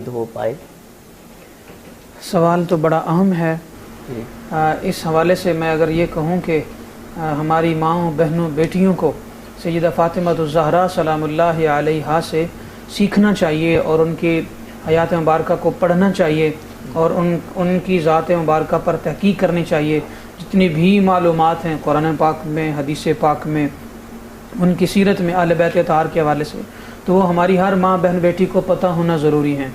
ہو پائے؟ سوال تو بڑا اہم ہے۔ اس حوالے سے میں اگر یہ کہوں کہ ہماری ماؤں بہنوں بیٹیوں کو سیدہ فاطمہ الزہرا سلام اللہ علیہا سے سیکھنا چاہیے اور ان کی حیات مبارکہ کو پڑھنا چاہیے اور ان کی ذات مبارکہ پر تحقیق کرنی چاہیے۔ جتنی بھی معلومات ہیں قرآن پاک میں، حدیث پاک میں، ان کی سیرت میں، اہل بیت اطہار کے حوالے سے، تو وہ ہماری ہر ماں بہن بیٹی کو پتہ ہونا ضروری ہے۔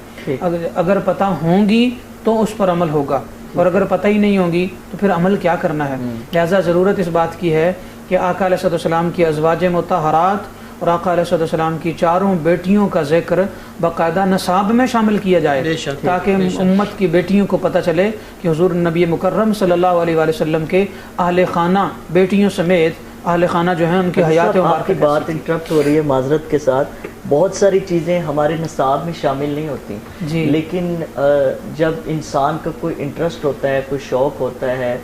اگر پتہ ہوں گی تو اس پر عمل ہوگا، اور اگر پتہ ہی نہیں ہوگی تو پھر عمل کیا کرنا ہے۔ لہذا ضرورت اس بات کی ہے کہ آقا علیہ السلام کی ازواج مطہرات اور آقا علیہ السلام کی چاروں بیٹیوں کا ذکر باقاعدہ نصاب میں شامل کیا جائے، تاکہ امت کی بیٹیوں کو پتہ چلے کہ حضور نبی مکرم صلی اللہ علیہ وآلہ وسلم کے اہل خانہ بیٹیوں سمیت اہل خانہ جو ہیں ان کی حیات مبارکہ۔ آپ کی بات انٹرپٹ ہو رہی ہے معذرت کے ساتھ، بہت ساری چیزیں ہمارے نصاب میں شامل نہیں ہوتی، لیکن جب انسان کا کوئی انٹرسٹ ہوتا ہے، کوئی شوق ہوتا ہے،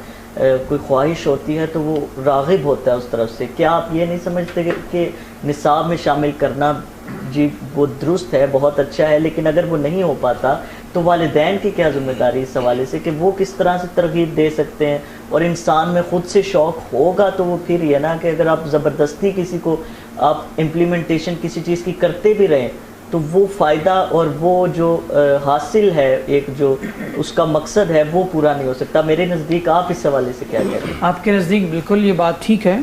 کوئی خواہش ہوتی ہے تو وہ راغب ہوتا ہے اس طرف سے۔ کیا آپ یہ نہیں سمجھتے کہ نصاب میں شامل کرنا جی وہ درست ہے، بہت اچھا ہے، لیکن اگر وہ نہیں ہو پاتا تو والدین کی کیا ذمہ داری اس حوالے سے کہ وہ کس طرح سے ترغیب دے سکتے ہیں؟ اور انسان میں خود سے شوق ہوگا تو وہ پھر یہ نا کہ اگر آپ زبردستی کسی کو آپ امپلیمنٹیشن کسی چیز کی کرتے بھی رہیں تو وہ فائدہ اور وہ جو حاصل ہے، ایک جو اس کا مقصد ہے، وہ پورا نہیں ہو سکتا۔ میرے نزدیک آپ اس حوالے سے کیا کہتے ہیں؟ آپ کے نزدیک بالکل یہ بات ٹھیک ہے۔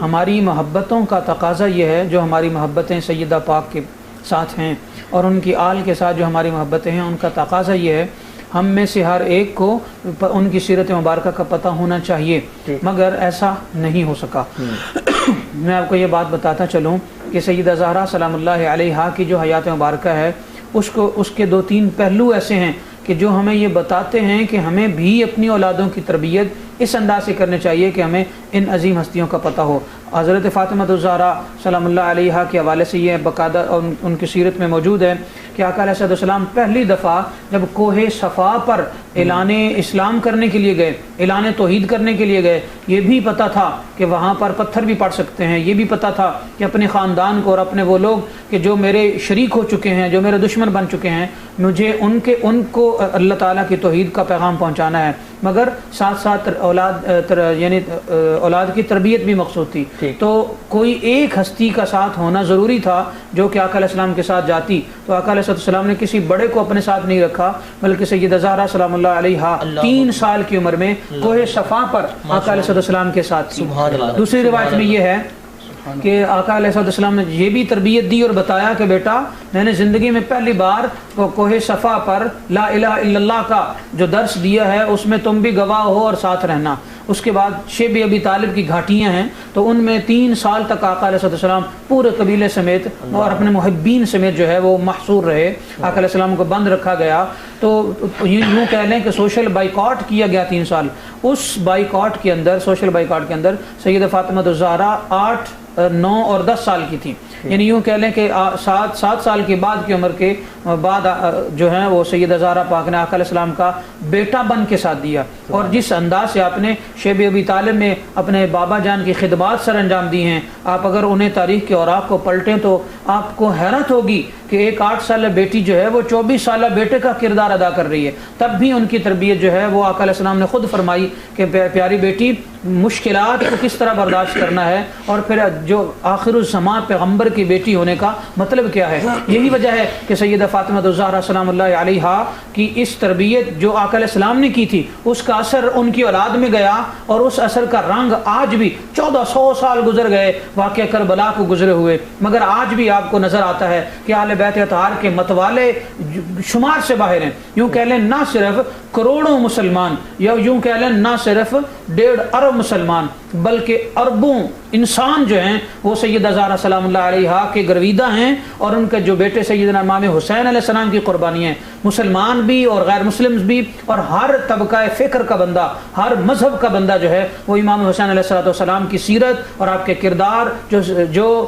ہماری محبتوں کا تقاضا یہ ہے، جو ہماری محبتیں سیدہ پاک کے ساتھ ہیں اور ان کی آل کے ساتھ جو ہماری محبتیں ہیں، ان کا تقاضا یہ ہے ہم میں سے ہر ایک کو ان کی سیرت مبارکہ کا پتہ ہونا چاہیے، مگر ایسا نہیں ہو سکا۔ میں آپ کو یہ بات بتاتا چلوں کہ سیدہ زہرا سلام اللہ علیہا کی جو حیات مبارکہ ہے اس کے دو تین پہلو ایسے ہیں کہ جو ہمیں یہ بتاتے ہیں کہ ہمیں بھی اپنی اولادوں کی تربیت اس انداز سے کرنے چاہیے کہ ہمیں ان عظیم ہستیوں کا پتہ ہو۔ حضرت فاطمہ الزہرا سلام اللہ علیہا کے حوالے سے یہ باقاعدہ ان کی سیرت میں موجود ہے کہ آقا علیہ السلام پہلی دفعہ جب کوہ صفا پر اعلان اسلام کرنے کے لیے گئے، اعلان توحید کرنے کے لیے گئے، یہ بھی پتہ تھا کہ وہاں پر پتھر بھی پڑ سکتے ہیں، یہ بھی پتہ تھا کہ اپنے خاندان کو اور اپنے وہ لوگ کہ جو میرے شریک ہو چکے ہیں، جو میرے دشمن بن چکے ہیں، مجھے ان کو اللہ تعالیٰ کی توحید کا پیغام پہنچانا ہے، مگر ساتھ ساتھ اولاد کی تربیت بھی مقصود تھی۔ تو کوئی ایک ہستی کا ساتھ ہونا ضروری تھا جو کہ آقا علیہ السلام کے ساتھ جاتی، تو آقا علیہ السلام نے کسی بڑے کو اپنے ساتھ نہیں رکھا، بلکہ سیدہ زہرا سلام اللہ علیہا 3 سال کی عمر میں کوہ صفا پر آقا علیہ السلام کے ساتھ تھی۔ دوسری روایت میں یہ ہے کہ آقا علیہ السلام نے یہ بھی تربیت دی اور بتایا کہ بیٹا میں نے زندگی میں پہلی بار کوہ صفا پر لا الہ الا اللہ کا جو درس دیا ہے اس میں تم بھی گواہ ہو اور ساتھ رہنا۔ اس کے بعد شیب ابی طالب کی گھاٹیاں ہیں تو ان میں 3 سال تک آقا علیہ السلام پورے قبیلے سمیت اور اپنے محبین سمیت جو ہے وہ محصور رہے، آقا علیہ السلام کو بند رکھا گیا۔ تو یوں کہہ لیں کہ سوشل بائیکاٹ کیا گیا 3 سال۔ اس بائیکاٹ کے اندر، سوشل بائیکاٹ کے اندر سیدہ فاطمہ الزہرا 8، 9 اور 10 سال کی تھی، یعنی یوں کہہ لیں کہ 7 سال کے بعد کی عمر کے بعد جو ہے وہ سیدہ زہرا پاک نے آقا علیہ السلام کا بیٹا بن کے ساتھ دیا۔ اور جس انداز سے آپ نے شیب ابی طالب میں اپنے بابا جان کی خدمات سر انجام دی ہیں، آپ اگر انہیں تاریخ کے اوراق کو پلٹیں تو آپ کو حیرت ہوگی کہ ایک 8 سالہ بیٹی جو ہے وہ 24 سالہ بیٹے کا کردار ادا کر رہی ہے۔ تب بھی ان کی تربیت جو ہے وہ آقا علیہ السلام نے خود فرمائی کہ پیاری بیٹی مشکلات کو کس طرح برداشت کرنا ہے، اور پھر جو آخر الزمان پیغمبر کی بیٹی ہونے کا مطلب کیا ہے۔ یہی وجہ ہے کہ سیدہ فاطمہ الزہرا سلام اللہ علیہا کی اس تربیت جو آقا علیہ السلام نے کی تھی اس کا اثر ان کی اولاد میں گیا، اور اس اثر کا رنگ آج بھی 1400 سال گزر گئے واقعہ کربلا کو گزرے ہوئے، مگر آج بھی آپ کو نظر آتا ہے کہ اہل بیت اطہار کے متوالے شمار سے باہر ہیں۔ یوں کہہ لیں نہ صرف کروڑوں مسلمان، یا یوں کہہ لیں نہ صرف 1.5 ارب مسلمان، بلکہ اربوں انسان جو ہیں وہ سیدہ زہرا سلام اللہ علیہا کے گرویدہ ہیں، اور ان کے جو بیٹے سیدنا امام حسین علیہ السلام کی قربانی ہیں۔ مسلمان بھی اور غیر مسلم بھی اور ہر طبقہ فکر کا بندہ، ہر مذہب کا بندہ جو ہے وہ امام حسین علیہ السلام کی سیرت اور آپ کے کردار جو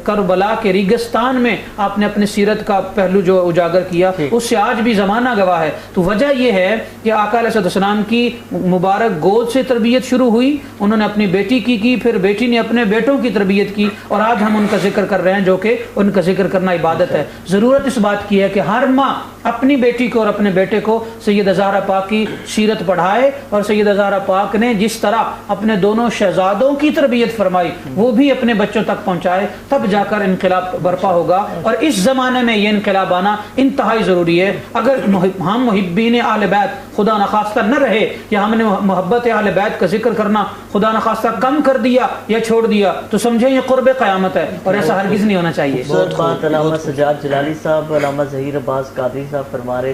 کربلا کے ریگستان میں آپ نے اپنی سیرت کا پہلو جو اجاگر کیا، اس سے آج بھی زمانہ گواہ ہے۔ تو وجہ یہ ہے کہ آقا علیہ السلام کی مبارک گود سے تربیت شروع ہوئی، انہوں نے اپنی بیٹی کی پھر بیٹی نے اپنے بیٹوں کی تربیت کی، اور آج ہم ان کا ذکر کر رہے ہیں جو کہ ان کا ذکر کرنا عبادت ہے۔ ضرورت اس بات کی ہے کہ ہر ماں اپنی بیٹی کو اور اپنے بیٹے کو سیدہ زہرا پاک کی سیرت پڑھائے، اور سیدہ زہرا پاک نے جس طرح اپنے دونوں شہزادوں کی تربیت فرمائی وہ بھی اپنے بچوں تک پہنچائے، تب جا کر انقلاب برپا ہوگا۔ اور اس زمانے میں یہ انقلاب آنا انتہائی ضروری ہے۔ اگر ہم محبین اہل بیت خدا نخواستہ نہ رہے، یا ہم نے محبت اہل بیت کا ذکر کرنا خدا نخواستہ کم کر دیا یا چھوڑ دیا، تو سمجھیں یہ قرب قیامت ہے، اور ایسا ہرگز نہیں ہونا چاہیے۔ بہت بات علامہ سجاد جلالی صاحب، علامہ ظہیر عباس قادری صاحب فرما رہے